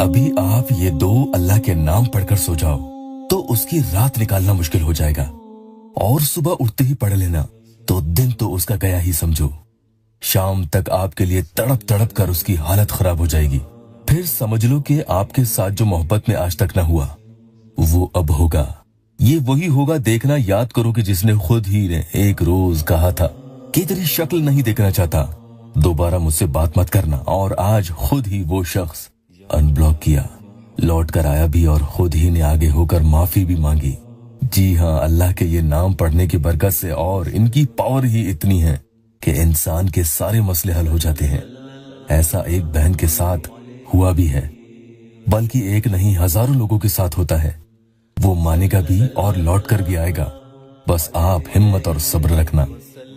अभी आप ये दो अल्लाह के नाम पढ़कर सो जाओ तो उसकी रात निकालना मुश्किल हो जाएगा, और सुबह उठते ही पढ़ लेना तो दिन तो उसका गया ही समझो। शाम तक आपके लिए तड़प तड़प कर उसकी हालत खराब हो जाएगी। फिर समझ लो कि आपके साथ जो मोहब्बत में आज तक न हुआ वो अब होगा। ये वही होगा, देखना। याद करो कि जिसने खुद ही ने एक रोज कहा था कि तेरी शक्ल नहीं देखना चाहता, दोबारा मुझसे बात मत करना, और आज खुद ही वो शख्स अनब्लॉक किया, लौट कर आया भी और खुद ही ने आगे होकर माफी भी मांगी। जी हाँ, अल्लाह के ये नाम पढ़ने की बरकत से और इनकी पावर ही इतनी है कि इंसान के सारे मसले हल हो जाते हैं। ऐसा एक बहन के साथ हुआ भी है, बल्कि एक नहीं हजारों लोगों के साथ होता है। वो मानेगा भी और लौट कर भी आएगा। बस आप हिम्मत और सब्र रखना,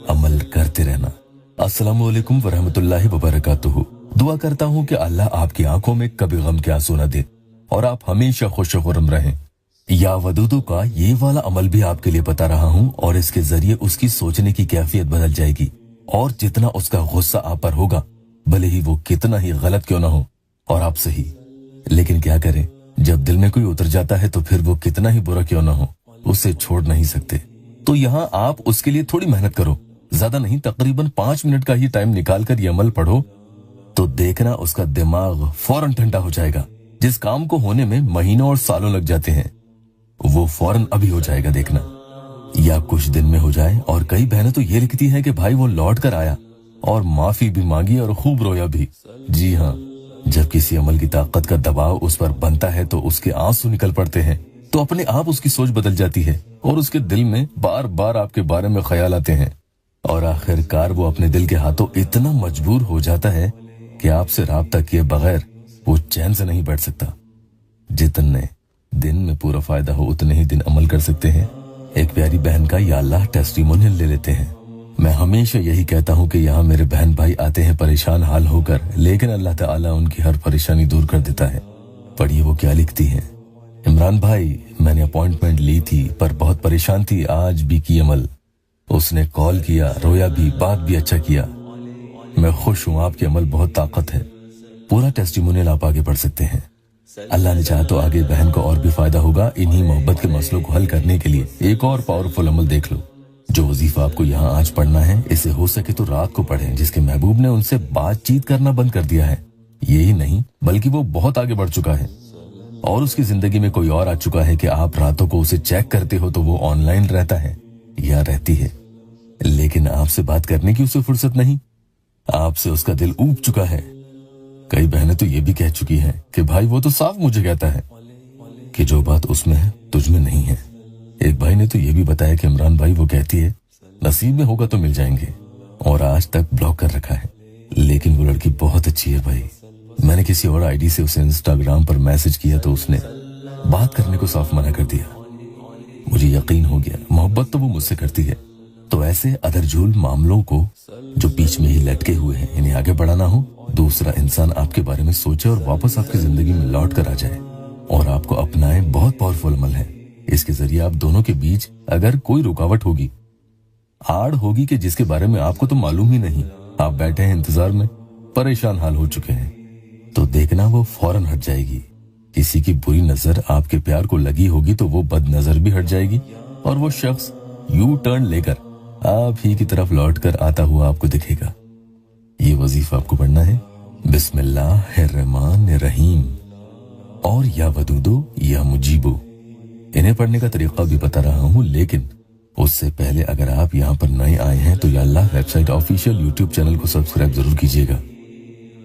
अमल करते रहना। अस्सलामु अलैकुम वरहमतुल्लाहि वबरकातुहू। दुआ करता हूँ कि अल्लाह आपकी आंखों में कभी गम के आंसू न दे और आप हमेशा खुश खुर्रम रहें। या वदूदों का ये वाला अमल भी आपके लिए बता रहा हूँ, और इसके जरिए उसकी सोचने की कैफियत बदल जाएगी, और जितना उसका गुस्सा आप पर होगा, भले ही वो कितना ही गलत क्यों ना हो और आप सही, लेकिन क्या करें, जब दिल में कोई उतर जाता है तो फिर वो कितना ही बुरा क्यों ना हो, उसे छोड़ नहीं सकते। तो यहाँ आप उसके लिए थोड़ी मेहनत करो, ज्यादा नहीं, तकरीबन 5 मिनट का ही टाइम निकाल कर ये अमल पढ़ो, तो देखना उसका दिमाग फौरन ठंडा हो जाएगा। जिस काम को होने में महीनों और सालों लग जाते हैं, वो फौरन अभी हो जाएगा, देखना। या कुछ दिन में हो जाए। और कई बहनें तो ये लिखती हैं कि भाई वो लौट कर आया और माफी भी मांगी और खूब रोया भी। जी हाँ, जब किसी अमल की ताकत का दबाव उस पर बनता है तो उसके आंसू निकल पड़ते हैं, तो अपने आप उसकी सोच बदल जाती है और उसके दिल में बार बार आपके बारे में ख्याल आते हैं, और आखिरकार वो अपने दिल के हाथों इतना मजबूर हो जाता है कि आपसे राब्ता किए बगैर वो चैन से नहीं बैठ सकता। जितने दिन में पूरा फायदा हो उतने ही दिन अमल कर सकते हैं। एक प्यारी बहन का या अल्लाह टेस्टिमोनियल ले लेते हैं। मैं हमेशा यही कहता हूँ कि यहाँ मेरे बहन भाई आते हैं परेशान हाल होकर, लेकिन अल्लाह ताला उनकी हर परेशानी दूर कर देता है। पढ़िए वो क्या लिखती हैं। इमरान भाई, मैंने अपॉइंटमेंट ली थी पर बहुत परेशान थी, आज भी की अमल। उसने कॉल किया, रोया भी, बात भी अच्छा किया। मैं खुश हूँ, आपकी अमल बहुत ताकत है। पूरा टेस्टिमोनियल आप आगे पढ़ सकते हैं। अल्लाह ने चाहा तो आगे बहन को और भी फायदा होगा। इन्हीं मोहब्बत के मसलों को हल करने के लिए एक और पावरफुल अमल देख लो। जो वजीफा आपको यहाँ आज पढ़ना है, इसे हो सके तो रात को पढ़ें। जिसके महबूब ने उनसे बातचीत करना बंद कर दिया है, यही नहीं बल्कि वो बहुत आगे बढ़ चुका है और उसकी जिंदगी में कोई और आ चुका है कि आप रातों को उसे चेक करते हो तो वो ऑनलाइन रहता है या रहती है, लेकिन आपसे बात करने की उसे फुर्सत नहीं। आपसे उसका दिल ऊब चुका है। कई बहनें तो ये भी कह चुकी हैं कि भाई वो तो साफ मुझे कहता है कि जो बात उसमें है तुझ में नहीं है। एक भाई ने तो ये भी बताया कि इमरान भाई वो कहती है नसीब में होगा तो मिल जाएंगे, और आज तक ब्लॉक कर रखा है। लेकिन वो लड़की बहुत अच्छी है भाई। मैंने किसी और आईडी से उसे इंस्टाग्राम पर मैसेज किया तो उसने बात करने को साफ मना कर दिया। मुझे यकीन हो गया मोहब्बत तो वो मुझसे करती है। तो ऐसे अदरझूल मामलों को जो बीच में ही लटके हुए हैं, इन्हें आगे बढ़ाना हो, दूसरा इंसान आपके बारे में सोचे और वापस आपकी जिंदगी में लौट कर आ जाए और आपको अपनाए, बहुत पावरफुल अमल है। इसके जरिए आप दोनों के बीच अगर कोई रुकावट होगी, आड़ होगी कि जिसके बारे में आपको तो मालूम ही नहीं, आप बैठे हैं इंतजार में, परेशान हाल हो चुके हैं, तो देखना वो फौरन हट जाएगी। किसी की बुरी नजर आपके प्यार को लगी होगी तो वो बद नजर भी हट जाएगी और वो शख्स यू टर्न लेकर आप ही की तरफ लौट कर आता हुआ आपको दिखेगा। ये वजीफा आपको पढ़ना है, बिस्मिल्लाहिर्रहमानिर्रहीम और या वदूदो या मुजीबो। इन्हें पढ़ने का तरीका भी बता रहा हूँ, लेकिन उससे पहले अगर आप यहाँ पर नए आए हैं तो या अल्लाह वेबसाइट ऑफिशियल यूट्यूब चैनल को सब्सक्राइब जरूर कीजिएगा।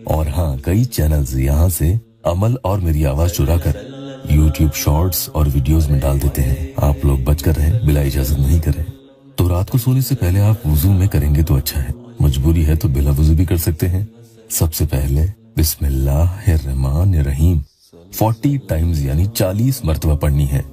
और हाँ, कई चैनल्स यहाँ से अमल और मेरी आवाज चुरा कर यूट्यूब शॉर्ट्स और वीडियोस में डाल देते हैं। आप लोग बचकर रहें, बिला इजाजत नहीं करें। तो रात को सोने से पहले आप वुजू में करेंगे तो अच्छा है, मजबूरी है तो बिला वुजू भी कर सकते हैं। सबसे पहले बिस्मिल्लाहिर्रहमानिर्रहीम 40 टाइम्स यानी 40 मरतबा पढ़नी है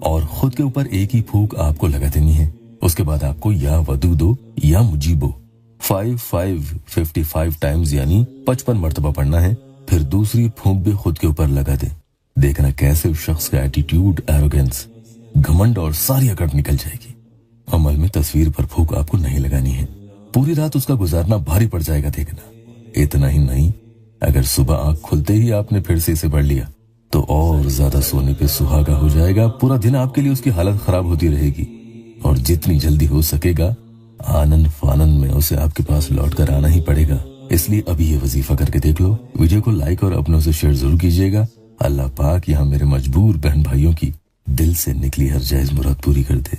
और खुद के ऊपर एक ही फूंक आपको लगा देनी है। उसके बाद आपको या वदूदो या मुजीबो 55 टाइम्स यानी 55 मरतबा पढ़ना है। फिर दूसरी फूंक भी खुद के ऊपर लगा दे। देखना कैसे उस शख्स का एटीट्यूड, एरोगेंस, घमंड और सारी अकड़ निकल जाएगी। अमल में तस्वीर पर फूंक आपको नहीं लगानी है, पूरी रात उसका गुजारना भारी पड़ जाएगा। देखना इतना ही नहीं, अगर सुबह आंख खुलते ही आपने फिर से इसे पढ़ लिया तो और ज्यादा सोने पे सुहागा हो जाएगा। पूरा दिन आपके लिए उसकी हालत खराब होती रहेगी और जितनी जल्दी हो सकेगा आनंद फानंद में उसे आपके पास लौट कर आना ही पड़ेगा। इसलिए अभी ये वजीफा करके देख लो। वीडियो को लाइक और अपनों से शेयर जरूर कीजिएगा। अल्लाह पाक यहाँ मेरे मजबूर बहन भाइयों की दिल से निकली हर जायज मुराद पूरी कर दे।